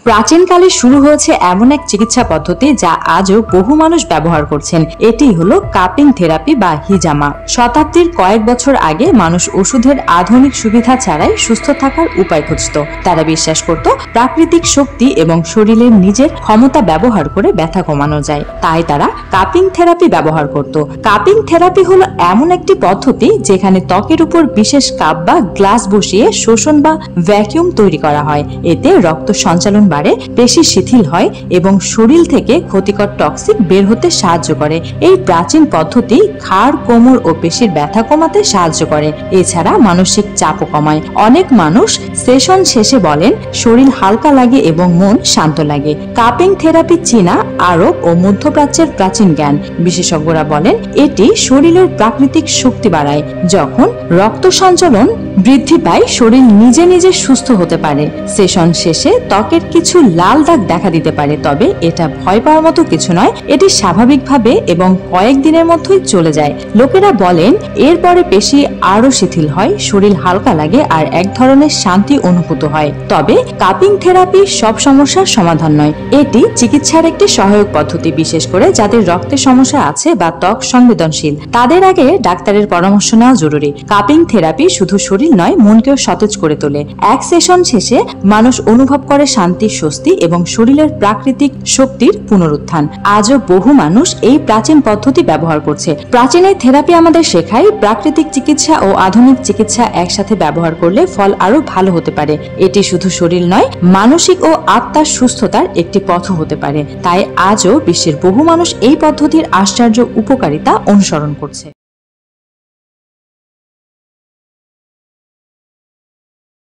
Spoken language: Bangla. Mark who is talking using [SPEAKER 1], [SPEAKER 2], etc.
[SPEAKER 1] প্রাচীনকালে শুরু হয়েছে এমন এক চিকিৎসা পদ্ধতি যা আজও বহু মানুষ ব্যবহার করছেন। এটি হলো কাপিং থেরাপি বা হিজামা। শতাব্দীর কয়েক বছর আগে মানুষ ওষুধের আধুনিক সুবিধা ছাড়াই সুস্থ থাকার উপায় খুঁজত। তারা বিশ্বাস করত প্রাকৃতিক শক্তি এবং শরীরের নিজের ক্ষমতা ব্যবহার করে ব্যথা কমানো যায়, তাই তারা কাপিং থেরাপি ব্যবহার করত। কাপিং থেরাপি হলো এমন একটি পদ্ধতি যেখানে ত্বকের উপর বিশেষ কাপ বা গ্লাস বসিয়ে শোষণ বা ভ্যাকুয়াম তৈরি করা হয়। এতে রক্ত সঞ্চালন বাড়ে, পেশি শিথিল হয় এবং শরীর থেকে ক্ষতিকর টক্সিক বের হতে সাহায্য করে। এই প্রাচীন পদ্ধতি ঘাড়, কোমর ও পেশির ব্যথা কমাতে সাহায্য করে। এছাড়া মানসিক চাপও কমায়। অনেক মানুষ সেশন শেষে বলেন শরীর হালকা লাগে এবং মন শান্ত লাগে। কাপিং থেরাপি চীনা, আরব ও মধ্যপ্রাচ্যের প্রাচীন জ্ঞান। বিশেষজ্ঞরা বলেন এটি শরীরের প্রাকৃতিক শক্তি বাড়ায়। যখন রক্ত সঞ্চালন বৃদ্ধি পায়, শরীর নিজে নিজে সুস্থ হতে পারে। সেশন শেষে ত্বকের কিছু লাল দাগ দেখা দিতে পারে, তবে এটা ভয় পাওয়ার মতো কিছু নয়। এটি স্বাভাবিকভাবে এবং কয়েকদিনের মধ্যেই চলে যায়। লোকেরা বলেন এরপরে পেশি আরো শিথিল হয়, শরীর হালকা লাগে আর এক ধরনের শান্তি অনুভূত হয়। তবে কাপিং থেরাপি সব সমস্যার সমাধান নয়। এটি চিকিৎসার একটি সহায়ক পদ্ধতি, বিশেষ করে যাদের রক্তের সমস্যা আছে বা ত্বক সংবেদনশীল। তাদের আগে ডাক্তারের পরামর্শ নেওয়া জরুরি। কাপিং থেরাপি শুধু শরীর নয়, মনকেও সতেজ করে তোলে। এক সেশন শেষে মানুষ অনুভব করে শান্তি, স্বস্তি এবং শরীরের প্রাকৃতিক শক্তির পুনরুত্থান। আজও বহু মানুষ এই প্রাচীন পদ্ধতি ব্যবহার করছে। প্রাচীন এই থেরাপি আমাদের শেখায় প্রাকৃতিক চিকিৎসা ও আধুনিক চিকিৎসা একসাথে ব্যবহার করলে ফল আরো ভালো হতে পারে। এটি শুধু শরীর নয়, মানসিক ও আত্মার সুস্থতার একটি পথ হতে পারে। তাই আজও বিশ্বের বহু মানুষ এই পদ্ধতির আশ্চর্য উপকারিতা অনুসরণ করছে।